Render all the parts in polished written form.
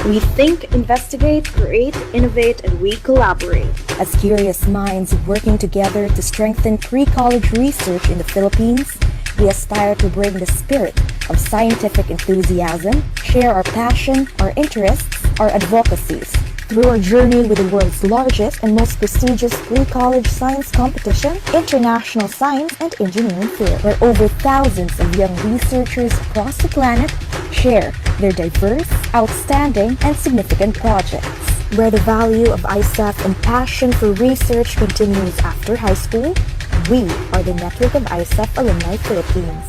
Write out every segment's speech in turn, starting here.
We think, investigate, create, innovate, and we collaborate. As curious minds working together to strengthen pre-college research in the Philippines, we aspire to bring the spirit of scientific enthusiasm, share our passion, our interests, our advocacies. Through our journey with the world's largest and most prestigious pre-college science competition, International Science and Engineering Fair, where over thousands of young researchers across the planet share their diverse, outstanding, and significant projects. Where the value of ISEF and passion for research continues after high school, we are the network of ISEF Alumni Philippines.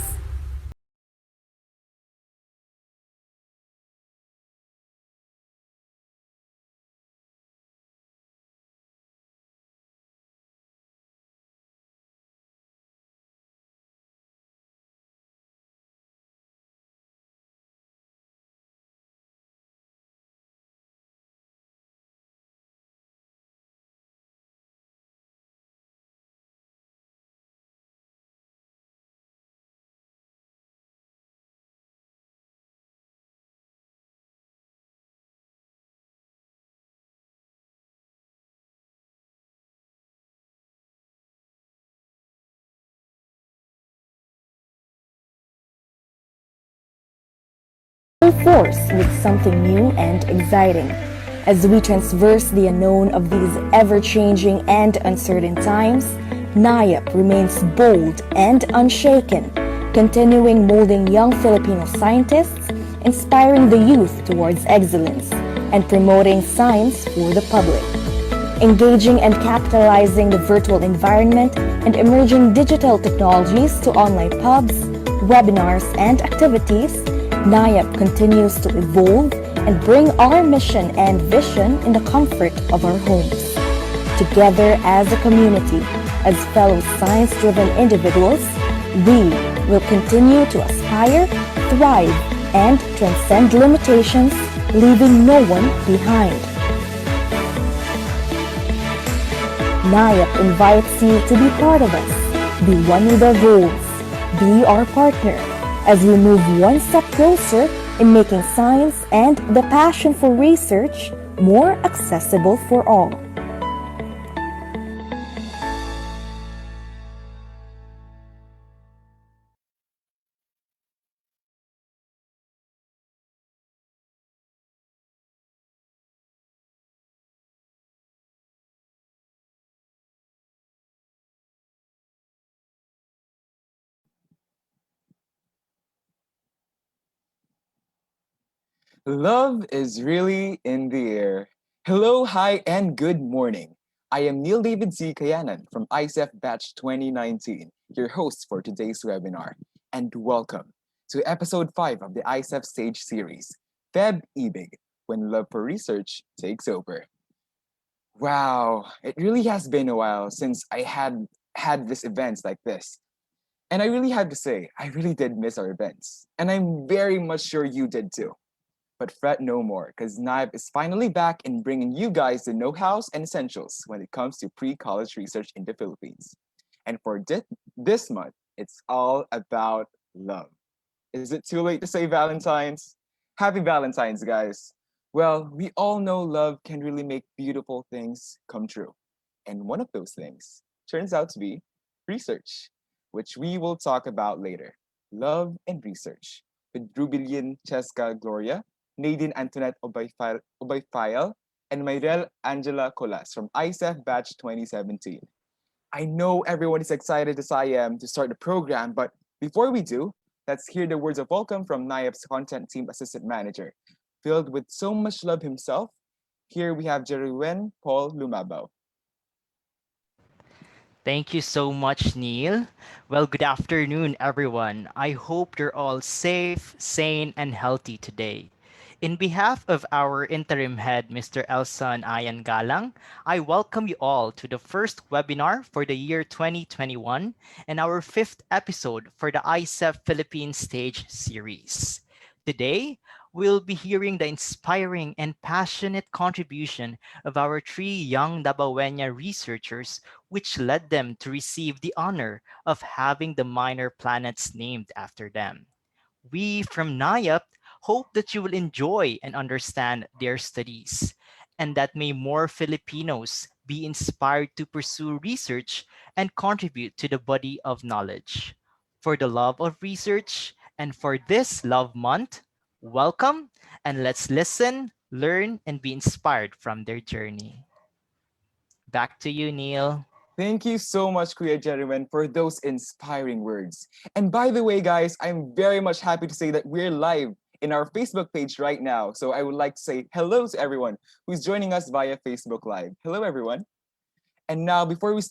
Force with something new and exciting. As we transverse the unknown of these ever-changing and uncertain times, Niap remains bold and unshaken, continuing molding young Filipino scientists, inspiring the youth towards excellence, and promoting science for the public. Engaging and capitalizing the virtual environment and emerging digital technologies to online pubs, webinars, and activities, Niap continues to evolve and bring our mission and vision in the comfort of our homes. Together as a community, as fellow science-driven individuals, we will continue to aspire, thrive, and transcend limitations, leaving no one behind. Niap invites you to be part of us, be one with our goals, be our partner, as we move one step closer in making science and the passion for research more accessible for all. Love is really in the air. Hello, hi, and good morning. I am Neil David Z. Kayanan from ISEF Batch 2019, your host for today's webinar, and welcome to episode 5 of the ISEF Stage Series, Feb Ibig, when love for research takes over. Wow, it really has been a while since I had these events like this. And I really have to say, I really did miss our events. And I'm very much sure you did too. But fret no more, because NIAP is finally back in bringing you guys the know-hows and essentials when it comes to pre-college research in the Philippines. And for this month, it's all about love. Is it too late to say Valentine's? Happy Valentine's, guys. Well, we all know love can really make beautiful things come true. And one of those things turns out to be research, which we will talk about later. Love and research with Rubeliene Chezka Gloria, Nadine Antonette Obafial, and Myrelle Angela Colas from ISEF Batch 2017. I know everyone is excited as I am to start the program, but before we do, let's hear the words of welcome from NIAP's Content Team Assistant Manager. Filled with so much love himself, here we have Jeruwen Paul Lumabao. Thank you so much, Neil. Well, good afternoon, everyone. I hope you're all safe, sane, and healthy today. In behalf of our interim head, Mr. Elson Ayan Galang, I welcome you all to the first webinar for the year 2021 and our fifth episode for the ISEF Philippines Stage Series. Today, we'll be hearing the inspiring and passionate contribution of our three young Dabaweña researchers, which led them to receive the honor of having the minor planets named after them. We from NIAP Hope that you will enjoy and understand their studies, and that may more Filipinos be inspired to pursue research and contribute to the body of knowledge. For the love of research and for this Love Month, welcome, and let's listen, learn, and be inspired from their journey. Back to you, Neil. Thank you so much, Kuya Gentlemen, for those inspiring words. And by the way, guys, I'm very much happy to say that we're live in our Facebook page right now. So I would like to say hello to everyone who's joining us via Facebook Live. Hello, everyone. And now, before we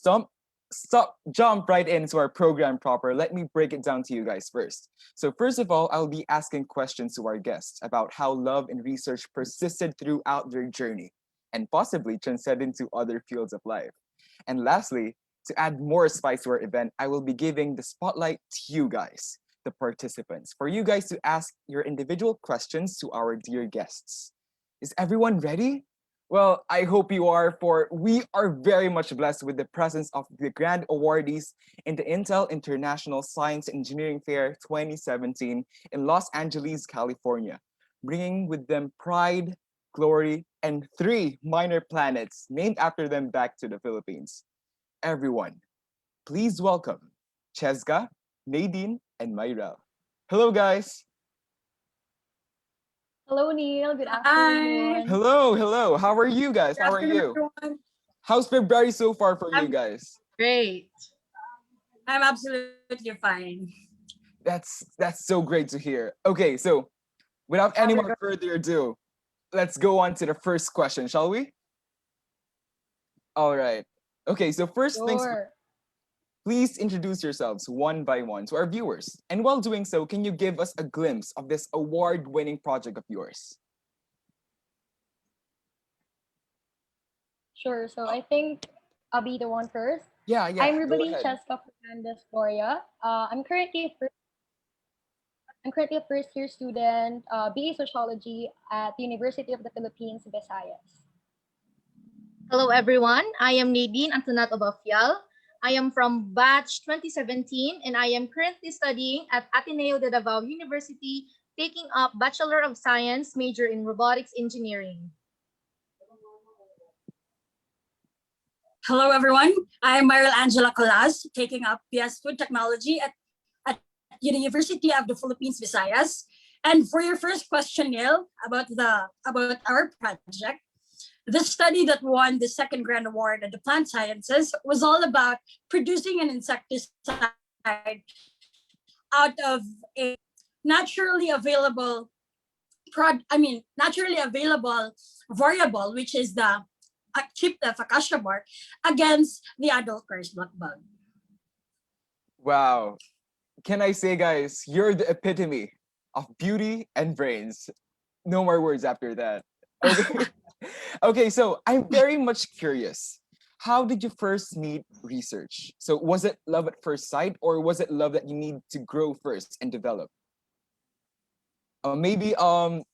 jump right into our program proper, let me break it down to you guys first. So first of all, I'll be asking questions to our guests about how love and research persisted throughout their journey and possibly transcended into other fields of life. And lastly, to add more spice to our event, I will be giving the spotlight to you guys, the participants, for you guys to ask your individual questions to our dear guests. Is everyone ready? Well, I hope you are, for we are very much blessed with the presence of the grand awardees in the Intel International Science Engineering Fair 2017 in Los Angeles, California, bringing with them pride, glory, and three minor planets named after them back to the Philippines. Everyone, please welcome Chezka, Nadine, and Myrelle. Hello, guys. Hello, Neil. Good Hi. afternoon. Hello, hello. How are you guys? Good How are afternoon, you? everyone. How's February so far for you I'm guys? great. I'm absolutely fine. That's so great to hear. Okay, so without Now any we're more further ado, let's go on to the first question, shall we? All right. Okay, so first things first, Sure. please introduce yourselves one by one to our viewers. And while doing so, can you give us a glimpse of this award-winning project of yours? Sure. So I think I'll be the one first. Yeah, yeah, I'm go Rubeliene ahead. Chezka Gloria. I'm currently a first year student, BA Sociology at the University of the Philippines, Visayas. Hello, everyone. I am Nadine Antonette Obafial. I am from batch 2017 and I am currently studying at Ateneo de Davao University, taking up Bachelor of Science major in Robotics Engineering. Hello, everyone. I'm Myrelle Angela Colas, taking up PS Food Technology at University of the Philippines, Visayas. And for your first question, Neil, about our project, the study that won the second grand award at the Plant Sciences was all about producing an insecticide out of a naturally available naturally available variable, which is the chiptef acacia bark, against the adult curse black bug. Wow. Can I say, guys, you're the epitome of beauty and brains. No more words after that. Okay. Okay, so I'm very much curious. How did you first meet research? So was it love at first sight, or was it love that you need to grow first and develop? Maybe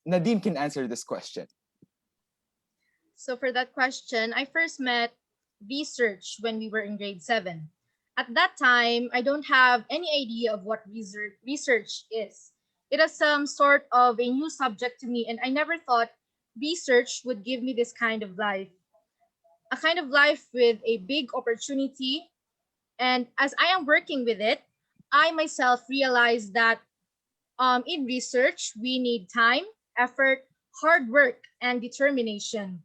Nadine can answer this question. So for that question, I first met research when we were in grade 7. At that time, I don't have any idea of what research is. It is some sort of a new subject to me, and I never thought research would give me this kind of life. A kind of life with a big opportunity. And as I am working with it, I myself realized that in research, we need time, effort, hard work, and determination,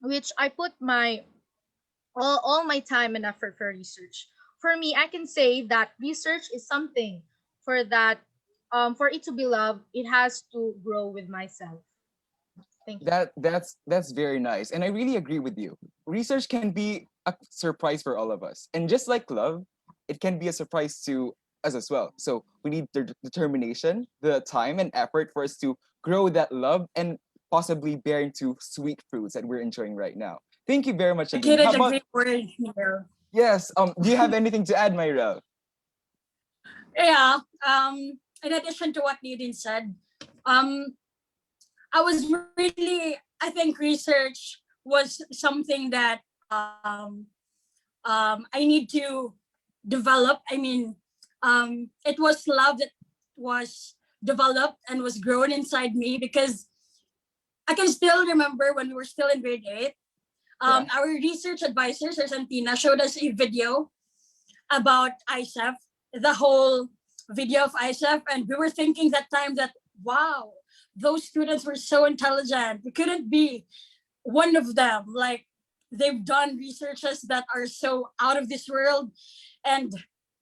which I put my all my time and effort for research. For me, I can say that research is something for that for it to be loved, it has to grow with myself. Thank you. That's very nice, and I really agree with you. Research can be a surprise for all of us, and just like love, it can be a surprise to us as well. So we need the determination, the time and effort for us to grow that love and possibly bear into sweet fruits that we're enjoying right now. Thank you very much, I Nadine. How couldn't about agree more, Neil. yes? Do you have anything to add, Myrelle? Yeah. In addition to what Nadine said, um, I think research was something that I need to develop. It was love that was developed and was grown inside me, because I can still remember when we were still in grade 8. Yeah. Our research advisor, Sir Santina, showed us a video about ISEF, the whole video of ISEF, and we were thinking that time that, wow, those students were so intelligent. We couldn't be one of them. Like, they've done researches that are so out of this world, and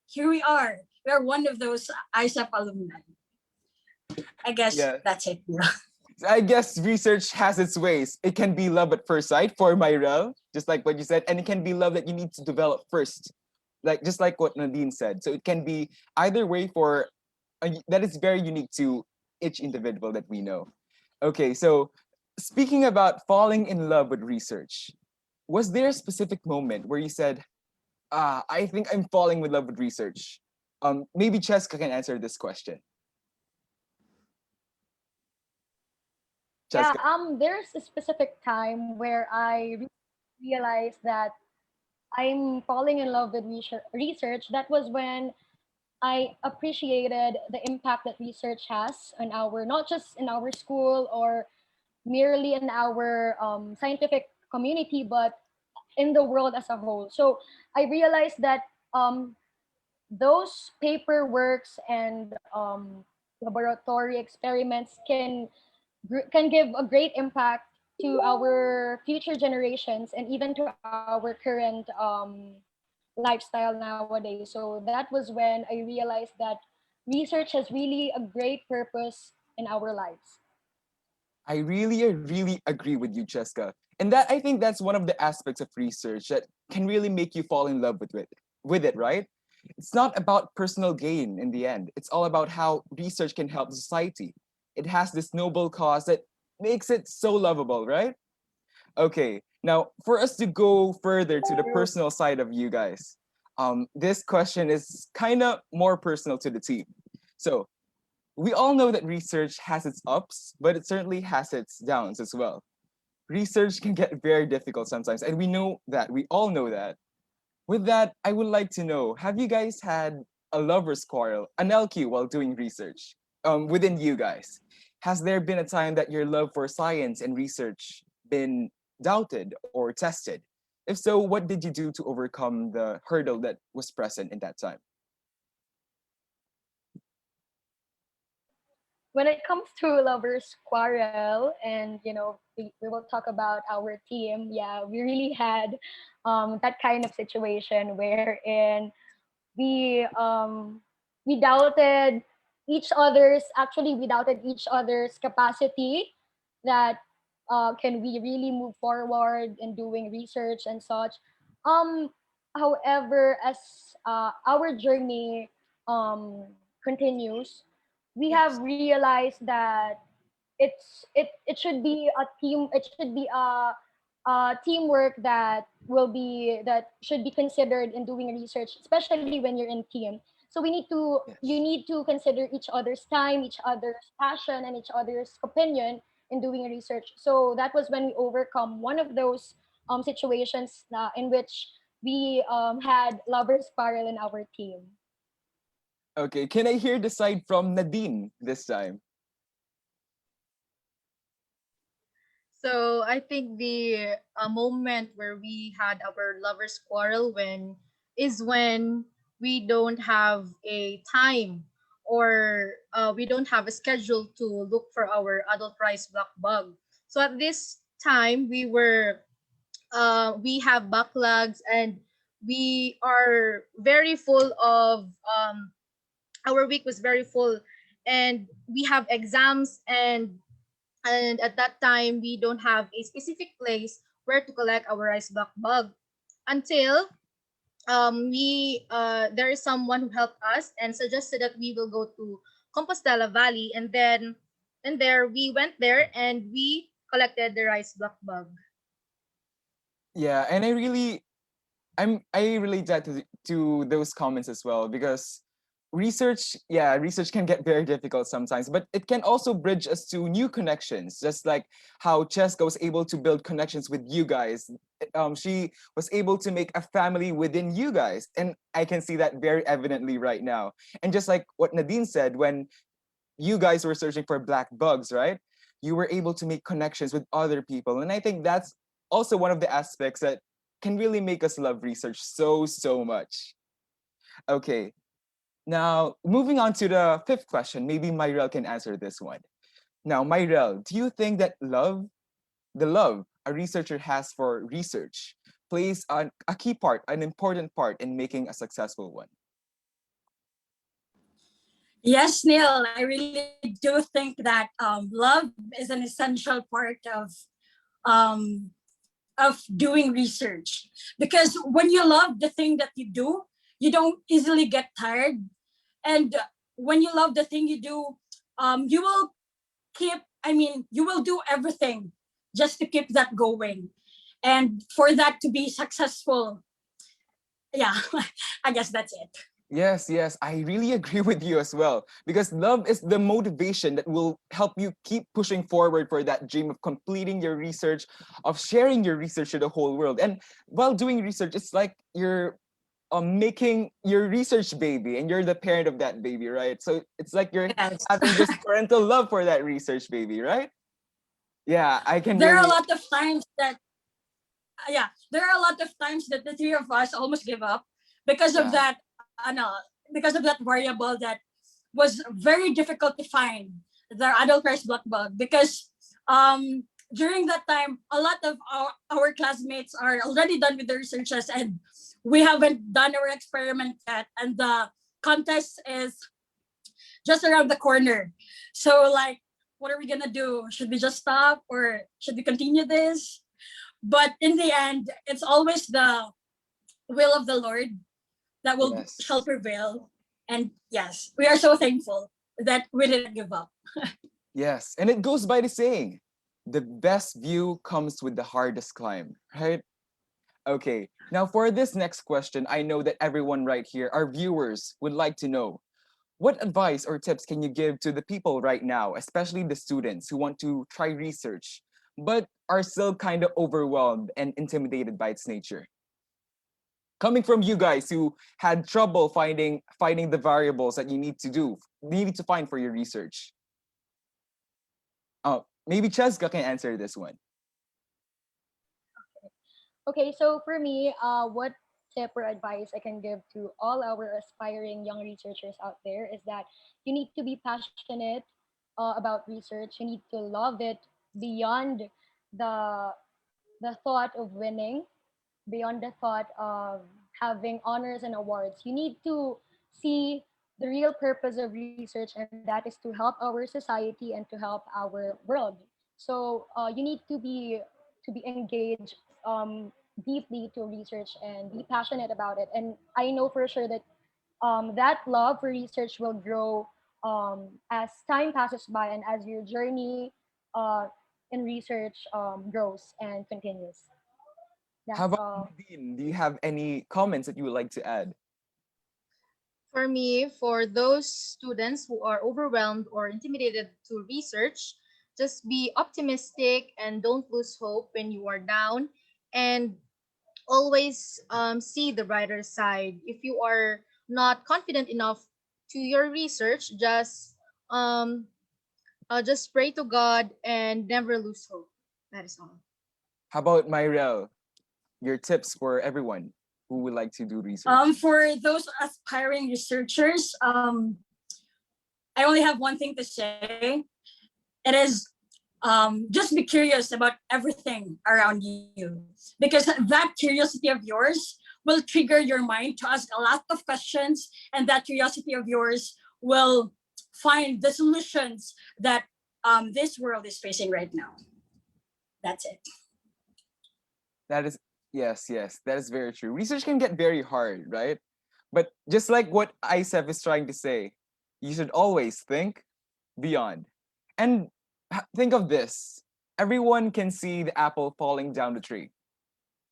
here we are. We are one of those ISEF alumni. I guess Yeah. that's it. I guess research has its ways. It can be love at first sight for Myrelle, just like what you said, and it can be love that you need to develop first, like just like what Nadine said. So it can be either way for that is very unique to each individual that we know. Okay, so speaking about falling in love with research, was there a specific moment where you said, "Ah, I think I'm falling in love with research"? Maybe Cheska can answer this question. Yeah, Cheska. there's a specific time where I realized that I'm falling in love with research. That was when I appreciated the impact that research has on our, not just in our school or merely in our scientific community, but in the world as a whole. So I realized that those paper works and laboratory experiments can give a great impact to our future generations and even to our current lifestyle nowadays. So that was when I realized that research has really a great purpose in our lives. I really agree with you, Cheska. And that I think that's one of the aspects of research that can really make you fall in love with it, right? It's not about personal gain in the end. It's all about how research can help society. It has this noble cause that makes it so lovable, right? Okay, now for us to go further to the personal side of you guys, this question is kind of more personal to the team. So we all know that research has its ups, but it certainly has its downs as well. Research can get very difficult sometimes, and we know that. We all know that. With that, I would like to know, have you guys had a lover's quarrel, an LQ while doing research? Within you guys, has there been a time that your love for science and research been doubted or tested? If so, what did you do to overcome the hurdle that was present in that time? When it comes to lovers quarrel, and we will talk about our team, yeah, we really had that kind of situation wherein we we doubted we doubted each other's capacity, that can we really move forward in doing research and such. um However, as our journey continues, we have Yes. realized that it should be a team, it should be a teamwork that should be considered in doing research, especially when you're in team. So you Yes. need to consider each other's time, each other's passion, and each other's opinion in doing research. So that was when we overcome one of those situations in which we had lovers quarrel in our team. Okay, can I hear the side from Nadine this time? So I think the moment where we had our lovers quarrel when we don't have a time, or we don't have a schedule to look for our adult rice black bug. So at this time we have backlogs, and we are very full of our week was very full, and we have exams, and at that time we don't have a specific place where to collect our rice block bug, until we there is someone who helped us and suggested that we will go to Compostela Valley, and there we went there and we collected the rice block bug. Yeah, and I relate that to those comments as well, because research can get very difficult sometimes, but it can also bridge us to new connections, just like how Cheska was able to build connections with you guys. She was able to make a family within you guys, and I can see that very evidently right now. And just like what Nadine said, when you guys were searching for black bugs, right? You were able to make connections with other people. And I think that's also one of the aspects that can really make us love research so, so much. Okay, now moving on to the fifth question. Maybe Myrelle can answer this one. Now, Myrelle, do you think that the love a researcher has for research, plays a key part, an important part in making a successful one? Yes, Neil, I really do think that love is an essential part um, of doing research, because when you love the thing that you do, you don't easily get tired. And when you love the thing you do, you will you will do everything just to keep that going. And for that to be successful, yeah, I guess that's it. Yes, yes, I really agree with you as well. Because love is the motivation that will help you keep pushing forward for that dream of completing your research, of sharing your research to the whole world. And while doing research, it's like you're making your research baby and you're the parent of that baby, right? So it's like you're Yes. having this parental love for that research baby, right? Yeah, I can There are a really, lot of times that yeah, there are a lot of times that the three of us almost give up because of yeah, that because of that variable that was very difficult to find, the adult rice black bug. Because during that time, a lot of our classmates are already done with their researches, and we haven't done our experiment yet, and the contest is just around the corner. So like, what are we gonna do? Should we just stop, or should we continue this? But in the end, it's always the will of the Lord that will shall yes, prevail. And yes, we are so thankful that we didn't give up. yes. And it goes by the saying, the best view comes with the hardest climb, right? Okay, now for this next question, I know that everyone right here, our viewers, would like to know what advice or tips can you give to the people right now, especially the students who want to try research, but are still kind of overwhelmed and intimidated by its nature? Coming from you guys who had trouble finding the variables that you need to find for your research. Maybe Cheska can answer this one. Okay, so for me, what tip or advice I can give to all our aspiring young researchers out there is that you need to be passionate about research. You need to love it beyond the the thought of winning, beyond the thought of having honors and awards. You need to see the real purpose of research, and that is to help our society and to help our world. So you need to be engaged deeply to research and be passionate about it. And I know for sure that that love for research will grow as time passes by and as your journey uh, in research grows and continues. How That's about all. Nadine? Do you have any comments that you would like to add? For me, for those students who are overwhelmed or intimidated to research, just be optimistic and don't lose hope when you are down, and always see the brighter side. If you are not confident enough to your research, um, just pray to God and never lose hope. That is all. How about Myrelle? Your tips for everyone who would like to do research. For those aspiring researchers, I only have one thing to say. It is just be curious about everything around you, because that curiosity of yours will trigger your mind to ask a lot of questions, and that curiosity of yours will find the solutions that this world is facing right now. That's it. That is, yes, yes, that is very true. Research can get very hard, right? But just like what ISEF is trying to say, you should always think beyond. And think of this. Everyone can see the apple falling down the tree.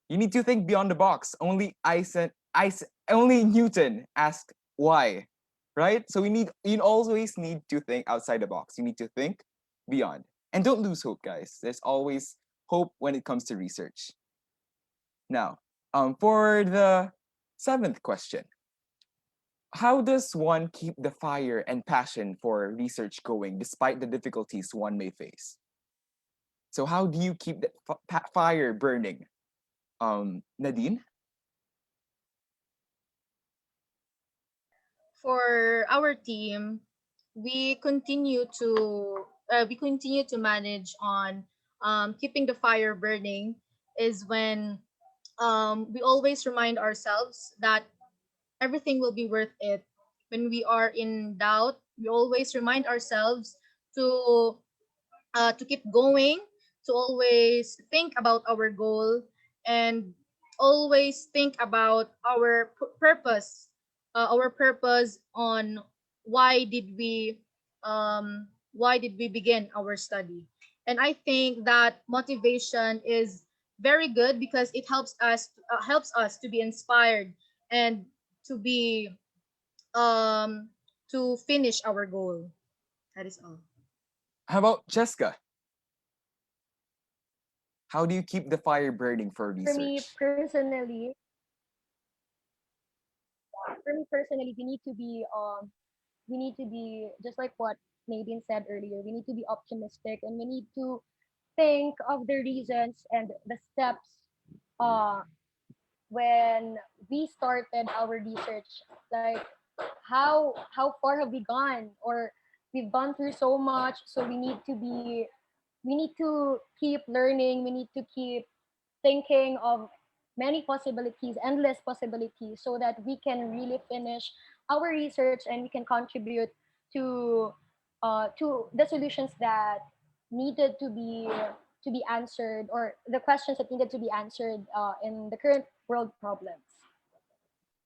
You need to think beyond the box. Only Newton asked why, right? So you always need to think outside the box. You need to think beyond. And don't lose hope, guys. There's always hope when it comes to research. Now, for the seventh question, How does one keep the fire and passion for research going despite the difficulties one may face? So how do you keep the fire burning? Nadine? For our team, we continue to manage on keeping the fire burning is when we always remind ourselves that everything will be worth it. When we are in doubt, we always remind ourselves to keep going, to always think about our goal, and always think about our our purpose on why did we begin our study. And I think that motivation is very good because it helps us to be inspired and to be to finish our goal. That is all. How about Jessica? How do you keep the fire burning for For me research? personally, we need to be just like what Nadine said earlier. We need to be optimistic, and we need to think of the reasons and the steps uh, when we started our research. Like how far have we gone, or we've gone through so much, so we need to keep learning. We need to keep thinking of many possibilities, endless possibilities, so that we can really finish our research and we can contribute to the solutions that needed to be answered, or the questions that needed to be answered in the current world problems.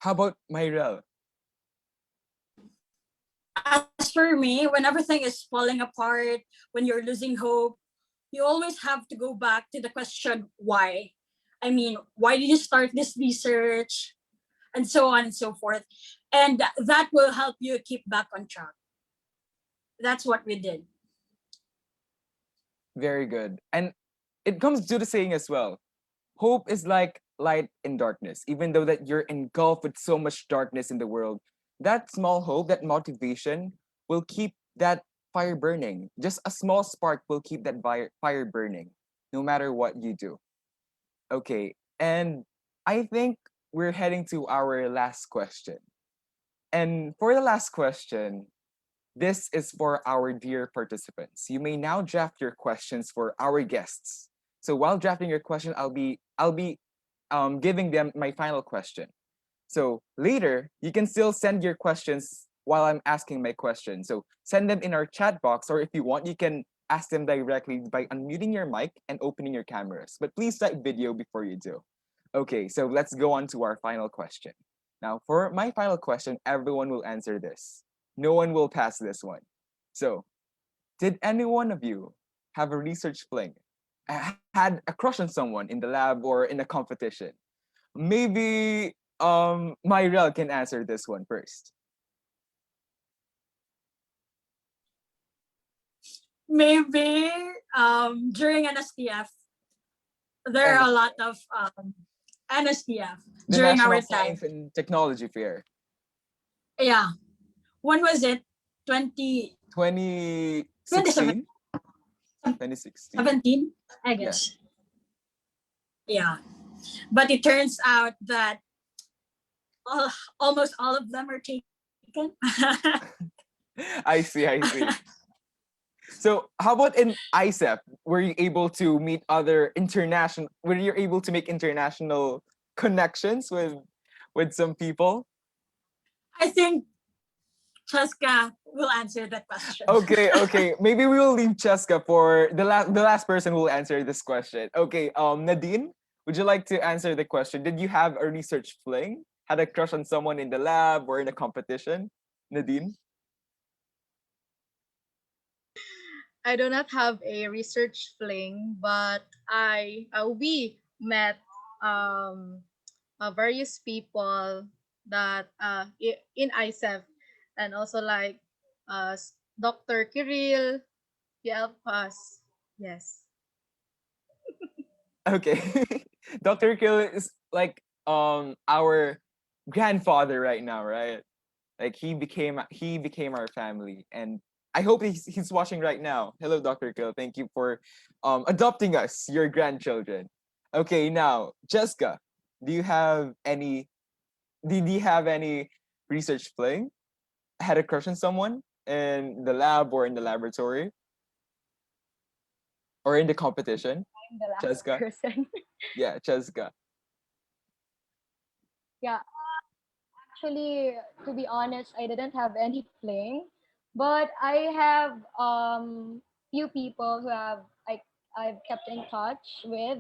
How about Myrelle? As for me, when everything is falling apart, when you're losing hope, you always have to go back to the question why. I mean, why did you start this research? And so on and so forth. And that will help you keep back on track. That's what we did. Very good. And it comes to the saying as well. Hope is like light in darkness. Even though that you're engulfed with so much darkness in the world, that small hope, that motivation will keep that fire burning. Just a small spark will keep that fire burning, no matter what you do. Okay, and I think we're heading to our last question. And for the last question, this is for our dear participants. You may now draft your questions for our guests. So while drafting your question, I'll be giving them my final question. So later, you can still send your questions while I'm asking my question. So send them in our chat box, or if you want, you can ask them directly by unmuting your mic and opening your cameras. But please type video before you do. Okay, so let's go on to our final question. Now, for my final question, everyone will answer this. No one will pass this one. So, did any one of you have a research fling? Had a crush on someone in the lab or in a competition? Maybe Myrelle can answer this one first. Maybe during NSTF, there And are a lot of NSTF the during National our time. Science and Technology Fair Yeah. When was it? 20, 2017, 2016? 2016? I Yeah. guess. Yeah. But it turns out that almost all of them are taken. I see, I see. So how about in ISEF? Were you able to meet other international? Were you able to make international connections with some people? I think Cheska will answer that question. Okay, okay. Maybe we will leave Cheska for the last person who will answer this question. Okay, Nadine, would you like to answer the question? Did you have a research fling? Had a crush on someone in the lab or in a competition? Nadine? I do not have a research fling, but I we met um, various people that in ISEF, and also like Dr. Kirill, he helped us. Yes. Okay. Dr. Kill is like our grandfather right now, right? Like he became our family, and I hope he's watching right now. Hello, Dr. Kill. Thank you for adopting us, your grandchildren. Okay, now Jessica, do you have any? Did you have any research fling? Had a crush on someone in the lab or in the laboratory or in the competition? I'm the last Jessica, person. yeah, Jessica. Yeah, actually, to be honest, I didn't have any fling, but I have few people who have I've kept in touch with,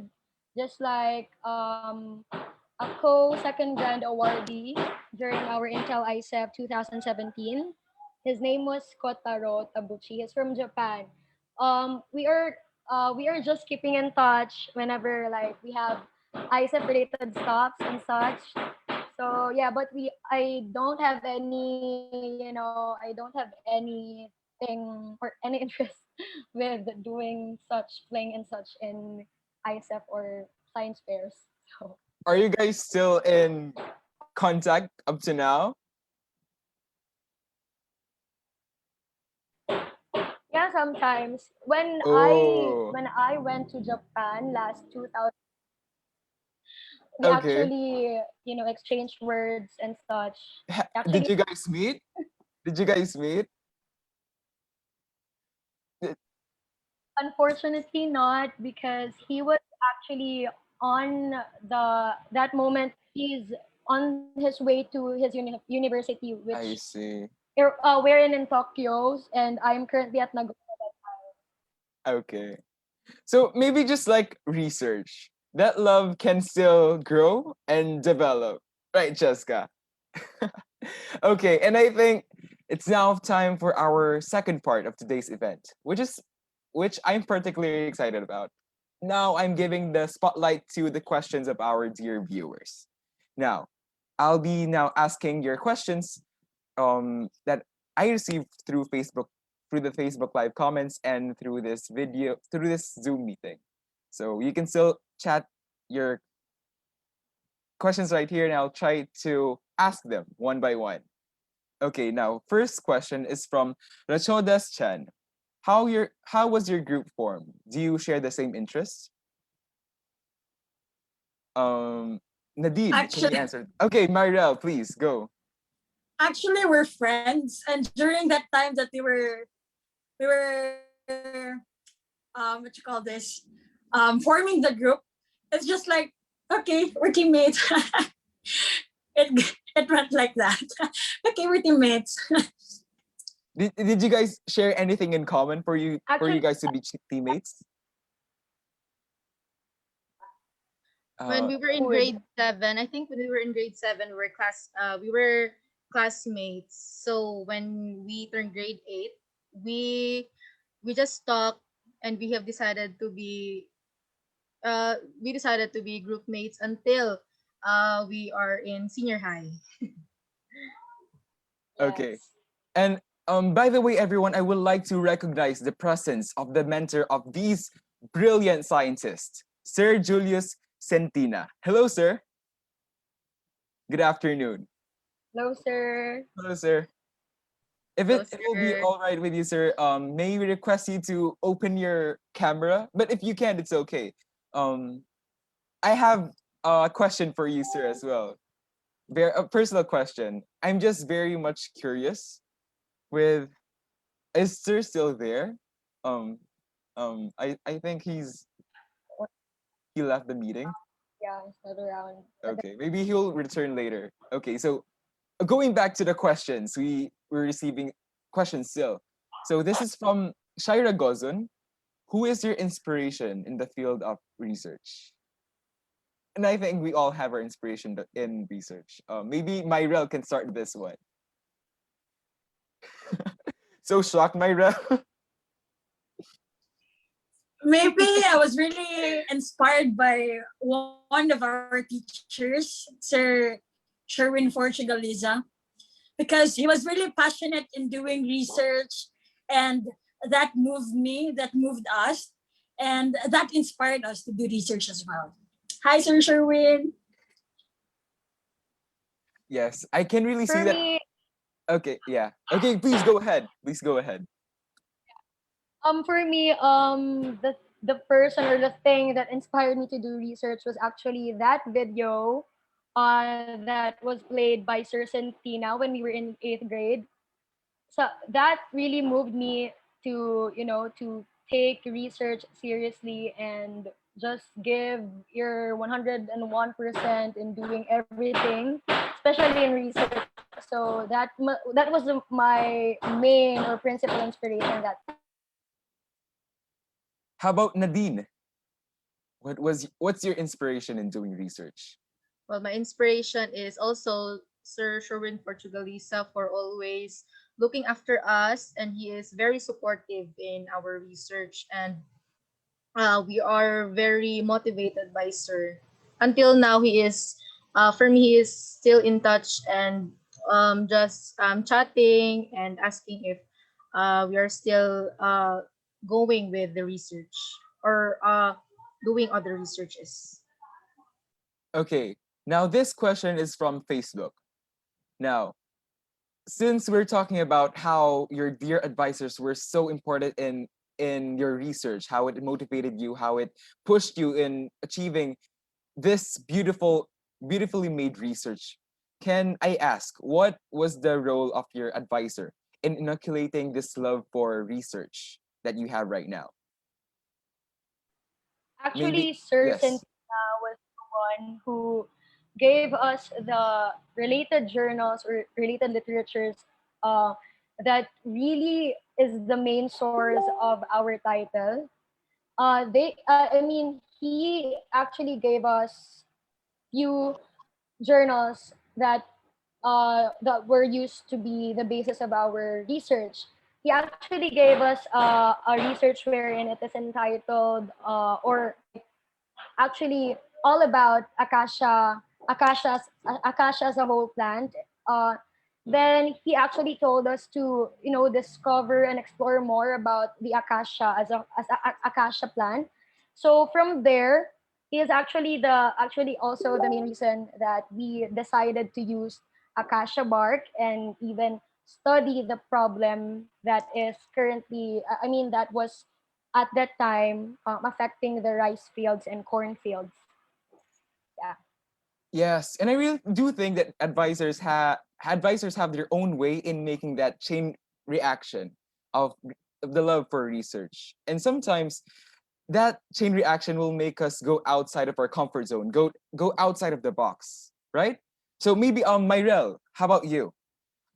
just like a co-second grand awardee during our Intel ISEF 2017. His name was Kotaro Tabuchi. He's from Japan. We are just keeping in touch whenever like we have ISEF related stops and such. So yeah, but we I don't have any, I don't have anything or any interest with doing such playing and such in ISEF or science fairs. So Are you guys still in contact up to now? yeah, sometimes when I Oh, when I went to Japan last 2000, we okay. actually exchanged words and such. Did Actually, you guys meet? Did you guys meet? Did- unfortunately not, because he was actually on that moment he's on his way to his university, which I see. we're in Tokyo, and I'm currently at Nagoya. Okay. So maybe just like research, that love can still grow and develop. Right, Jessica? Okay, and I think it's now time for our second part of today's event, which I'm particularly excited about. Now I'm giving the spotlight to the questions of our dear viewers. Now, I'll be now asking your questions that I received through the Facebook live comments and through this Zoom meeting. So you can still chat your questions right here, and I'll try to ask them one by one. Okay, now first question is from Rachodas Chan. How was your group formed? Do you share the same interests? Um, Nadine, can you Actually, answer? Okay, Myrelle, please go. actually, we're friends, and during that time that we were what you call this, forming the group, it's just like, okay, we're teammates. it went like that. Okay, we're teammates. Did you guys share anything in common for you Actually, guys to be teammates? When Uh, we were in food. grade 7, I think when we were in grade 7, we were classmates. So when we turned grade 8, we we just talked, and we decided to be group mates until we are in senior high. okay. Yes. And by the way, everyone, I would like to recognize the presence of the mentor of these brilliant scientists, Sir Julius Sentina. Hello, sir. Good afternoon. Hello, sir. Hello, sir. Hello, It will be sir. all right with you, sir, may we request you to open your camera? But if you can't, it's okay. Um, I have a question for you, sir, as well. A personal question. I'm just very much curious with, is sir still there? Um, I think he left the meeting. Yeah, he's not around. Okay, maybe he'll return later. Okay, so going back to the questions, we're receiving questions still. So this is from Shaira Gozun. Who is your inspiration in the field of research? And I think we all have our inspiration in research. Maybe Myrelle can start this one. So shocked, Myrelle. Maybe I was really inspired by one of our teachers, Sir Sherwin Forchigaliza, because he was really passionate in doing research, and that moved me, that moved us, and that inspired us to do research as well. Hi, Sir Sherwin. Yes, I can really see For that. me, Okay, yeah. Okay, please go ahead. Please go ahead. For me, the person or the thing that inspired me to do research was actually that video that was played by Sir Centina when we were in eighth grade. So that really moved me to, to take research seriously and just give your 101% in doing everything, especially in research. So that was my main or principal inspiration that time. How about Nadine? What's your inspiration in doing research? Well, my inspiration is also Sir Sherwin Portugalisa for always looking after us, and he is very supportive in our research, and we are very motivated by Sir. Until now, he is, for me, he is still in touch and just chatting and asking if we are still going with the research or doing other researches. Okay, now this question is from Facebook. Now, since we're talking about how your dear advisors were so important in your research, how it motivated you, how it pushed you in achieving this beautifully made research, can I ask what was the role of your advisor in inoculating this love for research that you have right now? Actually, Maybe Sir yes. Centina was the one who gave us the related journals or related literatures uh, that really is the main source of our title. I mean, he actually gave us few journals that were used to be the basis of our research. He actually gave us a research wherein it is entitled or like actually all about acacia as a whole plant. Uh, then he actually told us to discover and explore more about the acacia as a acacia plant. So from there, he is actually also the main reason that we decided to use acacia bark and even study the problem that is currently that was at that time affecting the rice fields and corn fields. Yeah. Yes, and I really do think that advisors have their own way in making that chain reaction of of the love for research. And sometimes that chain reaction will make us go outside of our comfort zone, go outside of the box, right? So maybe Myrelle, how about you?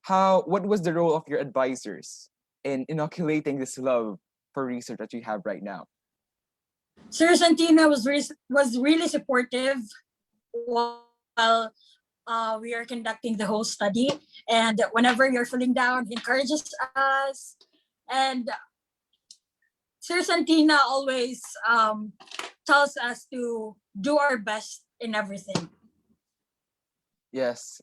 What was the role of your advisors in inoculating this love for research that you have right now? Sir Santina was really supportive while we are conducting the whole study. And whenever you're feeling down, he encourages us. And Sir Santina always tells us to do our best in everything. Yes.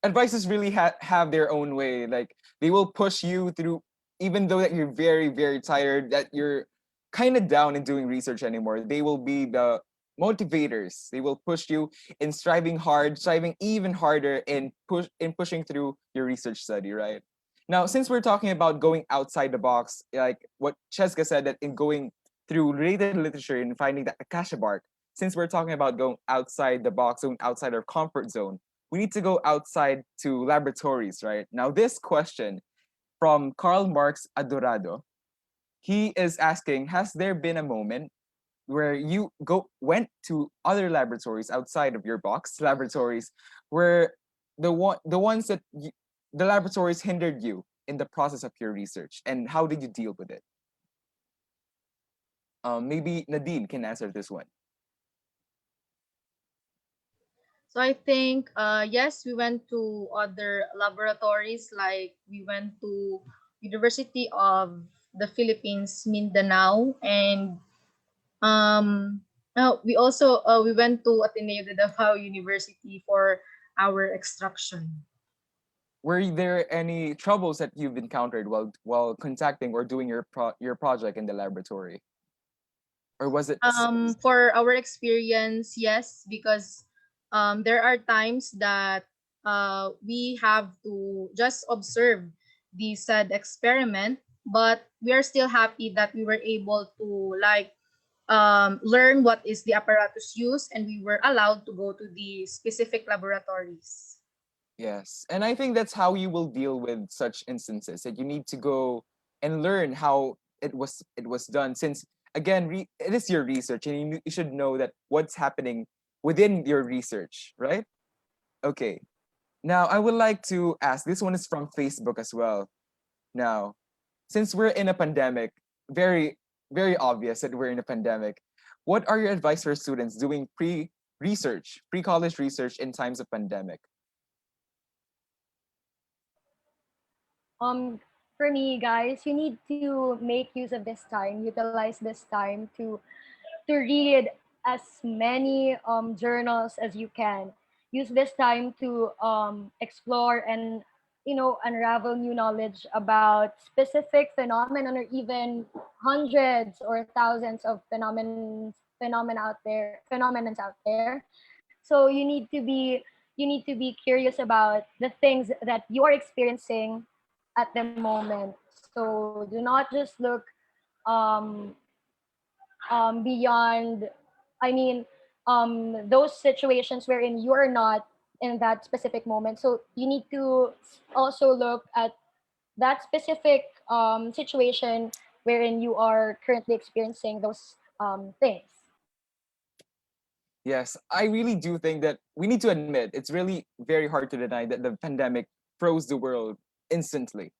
Advices really have their own way. Like they will push you through, even though that you're very tired, that you're kind of down in doing research anymore. They will be the motivators. They will push you in striving hard, striving even harder in pushing through your research study, right? Now, since we're talking about going outside the box, like what Chezka said, that in going through related literature and finding that acacia bark, since we're talking about going outside the box, going outside our comfort zone, we need to go outside to laboratories, right? Now, this question from Karl Marx Adorado, he is asking, has there been a moment where you went to other laboratories outside of your box laboratories where the ones that the laboratories hindered you in the process of your research, and how did you deal with it? Maybe Nadine can answer this one. So I think yes, we went to other laboratories, like we went to University of the Philippines, Mindanao, and we also we went to Ateneo de Davao University for our extraction. Were there any troubles that you've encountered while contacting or doing your project in the laboratory, or was it For our experience, yes, because there are times that we have to just observe the said experiment, but we are still happy that we were able to like learn what is the apparatus used, and we were allowed to go to the specific laboratories. Yes. And I think that's how you will deal with such instances, that you need to go and learn how it was done, since again it is your research, and you should know that what's happening within your research, right? Okay. Now I would like to ask, this one is from Facebook as well. Now, since we're in a pandemic, very very obvious that we're in a pandemic, what are your advice for students doing pre-college research in times of pandemic? Um, for me, guys, you need to make use of this time, utilize this time to read as many journals as you can. Use this time to explore and unravel new knowledge about specific phenomenon, or even hundreds or thousands of phenomenons out there. So you need to be curious about the things that you are experiencing at the moment. So do not just look um, beyond, I mean, those situations wherein you are not in that specific moment. So you need to also look at that specific situation wherein you are currently experiencing those things. Yes, I really do think that we need to admit it's really very hard to deny that the pandemic froze the world instantly.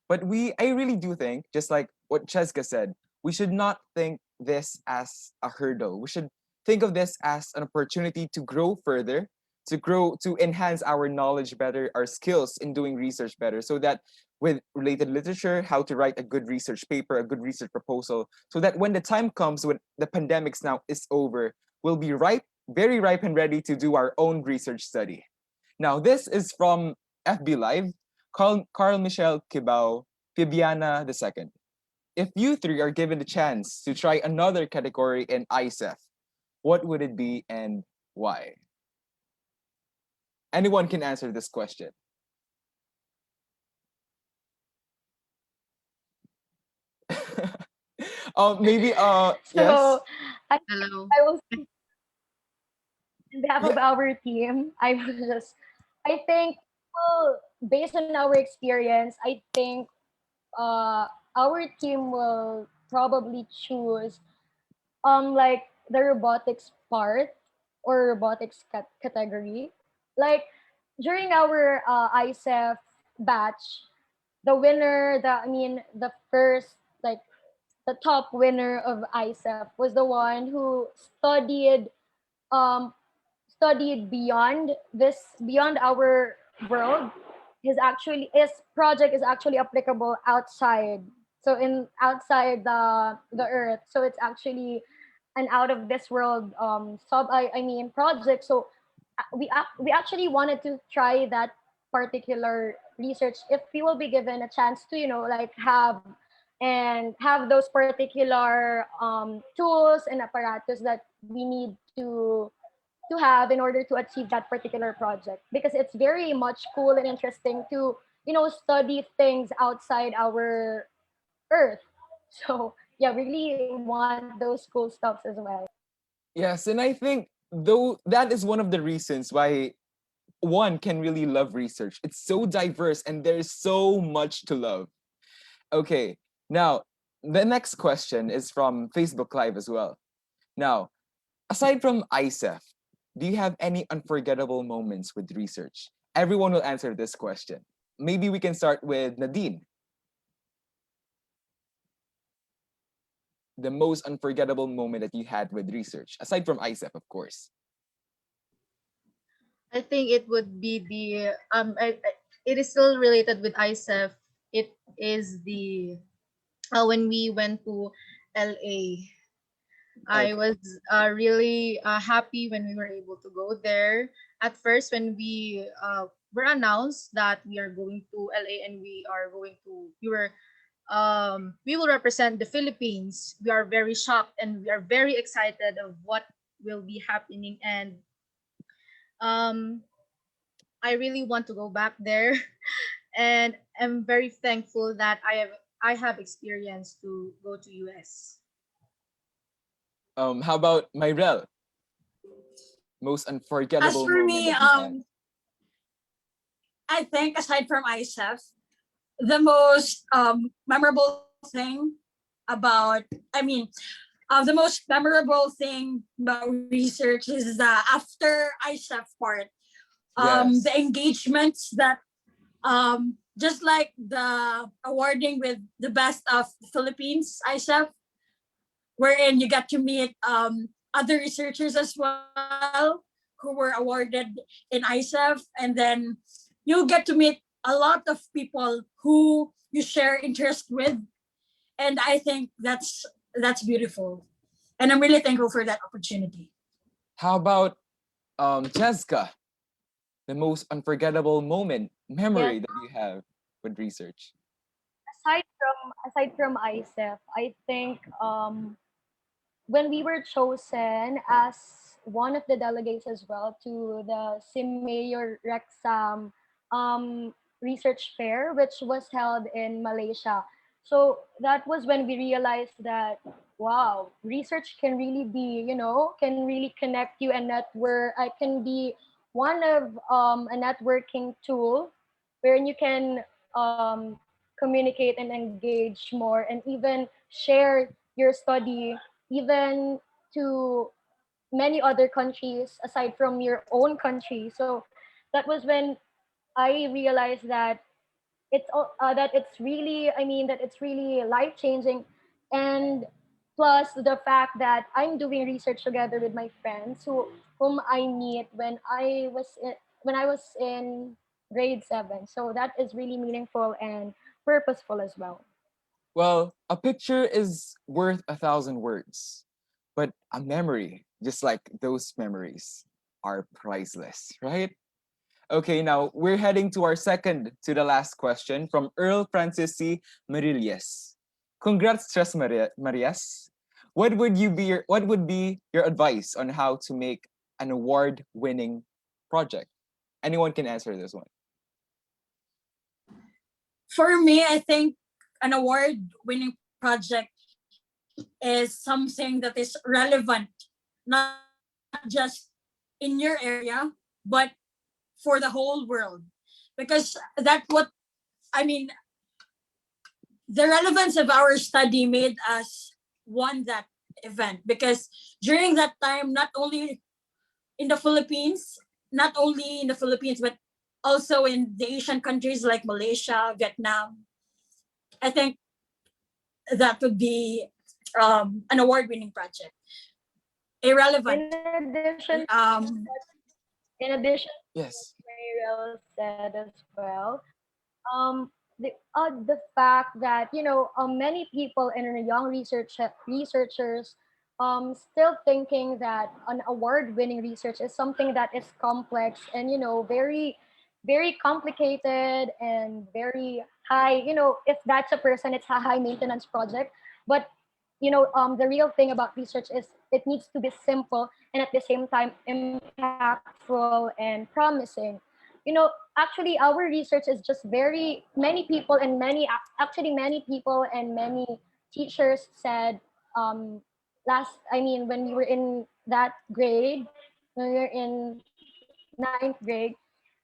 But I really do think, just like what Cheska said, we should not think this as a hurdle. We should think of this as an opportunity to grow further, to enhance our knowledge better, our skills in doing research better, so that with related literature, how to write a good research paper, a good research proposal, so that when the time comes when the pandemics now is over, we'll be ripe, very ripe and ready to do our own research study. Now, this is from FB Live. Carl Michel Kibao, Fibiana II. If you three are given the chance to try another category in ISEF, what would it be and why? Anyone can answer this question. Maybe yes. So I Hello. I will on behalf Yeah. of our team, I think, well, based on our experience, I think our team will probably choose like the robotics part, or robotics category. Like during our ISEF batch, the winner, the first, like the top winner of ISEF was the one who um studied beyond our world. His project is actually applicable outside, so in outside the earth. So it's actually an out of this world project. So we actually wanted to try that particular research if we will be given a chance to, like, have those particular tools and apparatus that we need to have in order to achieve that particular project, because it's very much cool and interesting to study things outside our earth. So yeah, we really want those cool stuffs as well. Yes, and I think though that is one of the reasons why one can really love research. It's so diverse and there's so much to love. Okay, now the next question is from Facebook Live as well. Now, aside from ISEF, do you have any unforgettable moments with research? Everyone will answer this question. Maybe we can start with Nadine. The most unforgettable moment that you had with research, aside from ISEF, of course. I think it would be the it is still related with ISEF. It is the when we went to LA. I Okay. was really happy when we were able to go there. At first, when we were announced that we are going to LA and we will represent the Philippines, we are very shocked and we are very excited of what will be happening. And um, I really want to go back there, and I'm very thankful that I have experience to go to US. How about Myrelle? Most As unforgettable for moment me, that you had? I think aside from ISEF, the most memorable thing about, I mean, the most memorable thing about research is the after ISEF part, the Yes. engagements that just like the awarding with the best of the Philippines ISEF, wherein you get to meet other researchers as well who were awarded in ISEF, and then you get to meet a lot of people who you share interest with, and I think that's beautiful, and I'm really thankful for that opportunity. How about Chezka? The most unforgettable moment, Yes, memory that you have with research? aside from ISEF, I think when we were chosen as one of the delegates as well to the Mayor Rexam um, research fair, which was held in Malaysia. So that was when we realized that, wow, research can really be, can really connect you and network. I can be one of a networking tool wherein you can communicate and engage more and even share your study even to many other countries aside from your own country. So that was when I realized that that it's really life changing, and plus the fact that I'm doing research together with my friends whom I meet when I was in grade 7. So that is really meaningful and purposeful as well. Well, a picture is worth 1,000 words, but a memory, just like those memories, are priceless, right? Okay, now we're heading to our second to the last question from Earl Francis C. Marilles. Congrats, Tres Marias. What would be your advice on how to make an award-winning project? Anyone can answer this one. For me, I think an award winning project is something that is relevant, not just in your area, but for the whole world. Because I mean, the relevance of our study made us won that event because during that time, in the Philippines, not only in the Philippines, but also in the Asian countries like Malaysia, Vietnam, I think that would be an award-winning project. Irrelevant. In addition, in addition Yes. Myrelle said as well. The fact that many people and young researchers still thinking that an award-winning research is something that is complex and very very complicated and very high. If that's a person, it's a high maintenance project. But the real thing about research is it needs to be simple and at the same time impactful and promising. Actually our research is just very many people and many people and many teachers said when we were in that grade, when we were in ninth grade,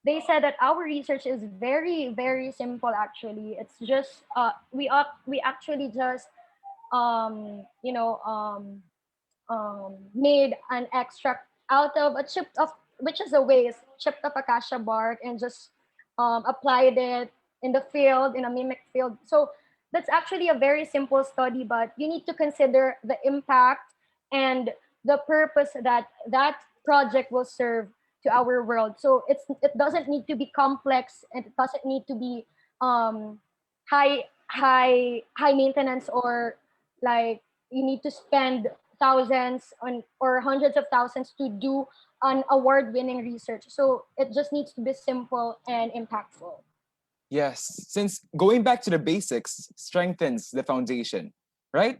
they said that our research is very very simple. Actually, it's just we actually just made an extract out of a chip of which is a waste chipped of acacia bark and just applied it in the field in a mimic field. So that's actually a very simple study, but you need to consider the impact and the purpose that that project will serve to our world. So it doesn't need to be complex and it doesn't need to be um, high maintenance or like you need to spend thousands on or hundreds of thousands to do an award-winning research. So it just needs to be simple and impactful. Yes, since going back to the basics strengthens the foundation, right?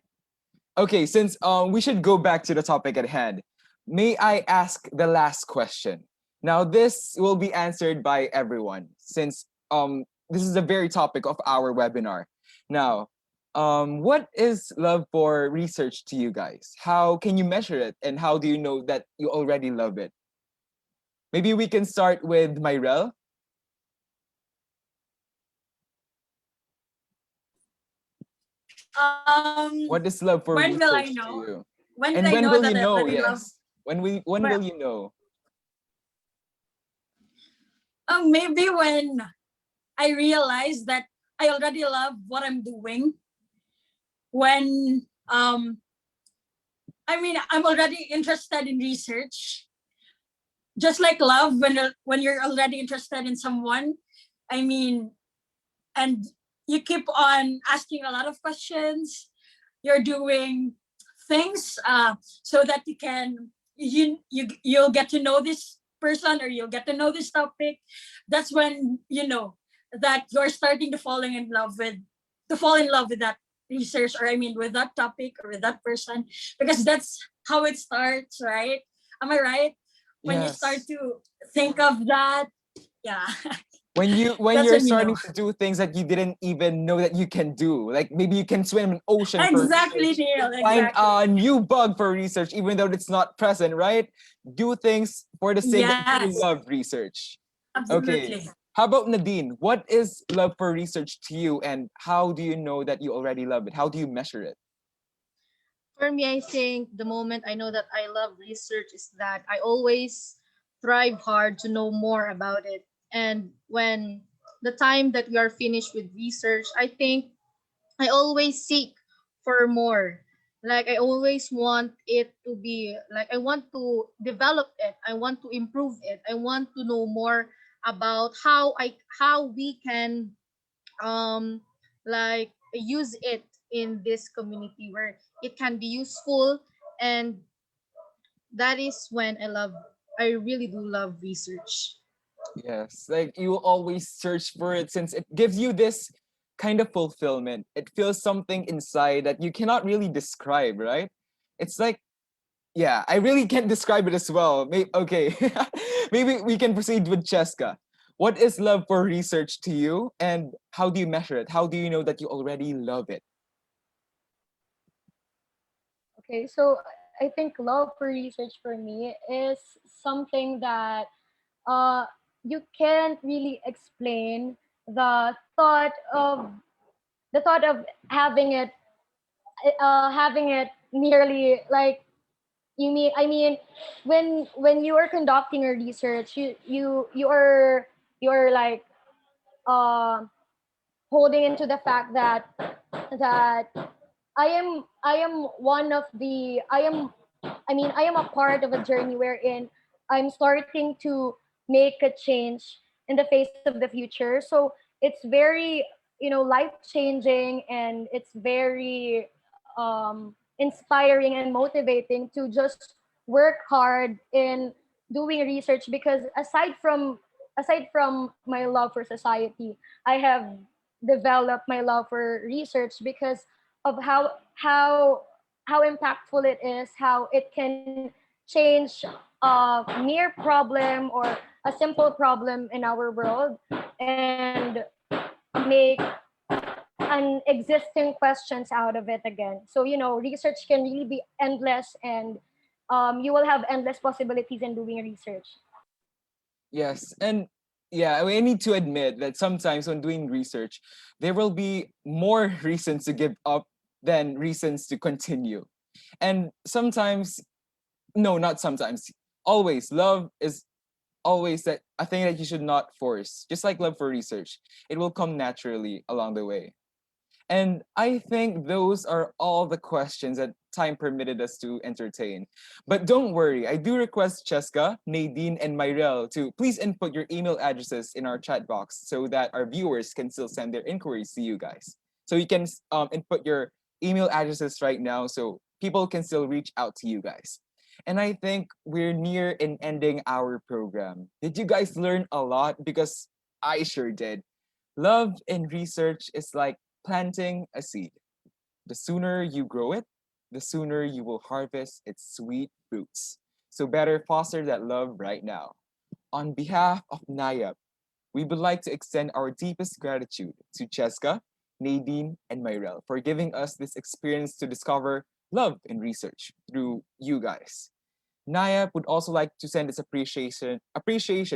Okay, since we should go back to the topic at hand, may I ask the last question? Now, this will be answered by everyone since this is the very topic of our webinar. Now, what is love for research to you guys? How can you measure it, and how do you know that you already love it? Maybe we can start with Myrelle. What is love for When will I research to know? you? When will And I when know will that you I know? already love? Yes. When Well, will you know? maybe when I realize that I already love what I'm doing. When I'm already interested in research. Just like love, when you're already interested in someone, I mean, and you keep on asking a lot of questions. You're doing things so that you'll get to know this person, or you'll get to know this topic. That's when you know that you're starting to fall in love with that research, or I mean with that topic or with that person, because that's how it starts, right? Am I right? When you start Yes. to think of that, yeah. When That's you're when you know. starting to do things that you didn't even know that you can do, like maybe you can swim in an ocean for Exactly, research, Neil. find Exactly. a new bug for research even though it's not present, right? Do things for the sake that you Yes, love research. Okay, absolutely. how about Nadine? What is love for research to you, and how do you know that you already love it? How do you measure it? For me, I think the moment I know that I love research is that I always strive hard to know more about it. And when the time that we are finished with research, I think I always seek for more. Like I always want it to be like I want to develop it. I want to improve it. I want to know more about how we can um like use it in this community where it can be useful, and that is when I really do love research. Yes, like you always search for it since it gives you this kind of fulfillment. It feels something inside that you cannot really describe, right? It's like, yeah, I really can't describe it as well. Okay, maybe we can proceed with Cheska. What is love for research to you, and how do you measure it? How do you know that you already love it? Okay, so I think love for research for me is something that uh, you can't really explain the thought of having it nearly like I mean when you are conducting a research, you're like uh, holding into the fact that I am one of the I am a part of a journey wherein I'm starting to make a change in the face of the future. So it's very, life changing, and it's very inspiring and motivating to just work hard in doing research, because aside from my love for society, I have developed my love for research because of how impactful it is, how it can change a mere problem or a simple problem in our world, and make an existing questions out of it again. So research can really be endless, and you will have endless possibilities in doing research. Yes, and yeah, I need to admit that sometimes when doing research, there will be more reasons to give up than reasons to continue. And sometimes, no, not sometimes, always, love is always that a thing that you should not force. Just like love for research, it will come naturally along the way. And I think those are all the questions that time permitted us to entertain. But don't worry, I do request Cheska, Nadine, and Myrelle to please input your email addresses in our chat box so that our viewers can still send their inquiries to you guys. So you can input your email addresses right now so people can still reach out to you guys. And I think we're near in ending our program. Did you guys learn a lot? Because I sure did. Love in research is like planting a seed. The sooner you grow it, the sooner you will harvest its sweet fruits. So better foster that love right now. On behalf of Niap, we would like to extend our deepest gratitude to Cheska, Nadine, and Myrelle for giving us this experience to discover love in research through you guys. Naya would also like to send its appreciation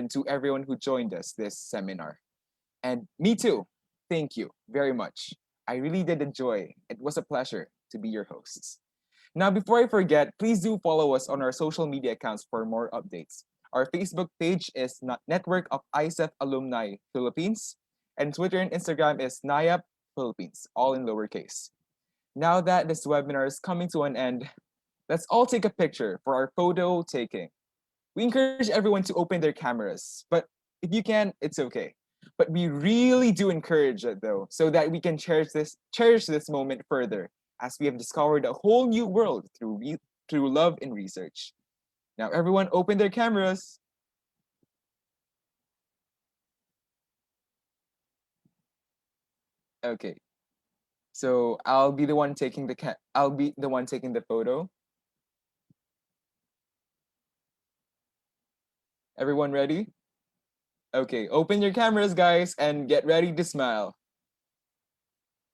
to everyone who joined us this seminar. And me too. Thank you very much. I really did enjoy. It was a pleasure to be your hosts. Now, before I forget, please do follow us on our social media accounts for more updates. Our Facebook page is Network of ISEF Alumni Philippines, and Twitter and Instagram is NIAP Philippines, all in lowercase. Now that this webinar is coming to an end, let's all take a picture for our photo taking. We encourage everyone to open their cameras, but if you can, it's okay. But we really do encourage it though, so that we can cherish this moment further, as we have discovered a whole new world through love and research. Now, everyone, open their cameras. Okay, so I'll be the one taking the photo. Everyone ready? Okay, open your cameras, guys, and get ready to smile.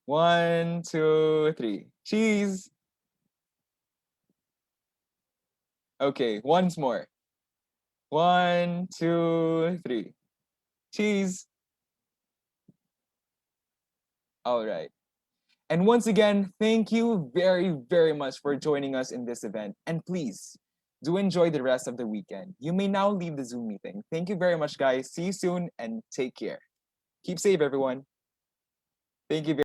One, two, three. Cheese. Okay, once more. One, two, three. Cheese. All right. And once again, thank you very, very much for joining us in this event. And please do enjoy the rest of the weekend. You may now leave the Zoom meeting. Thank you very much, guys. See you soon and take care. Keep safe, everyone. Thank you very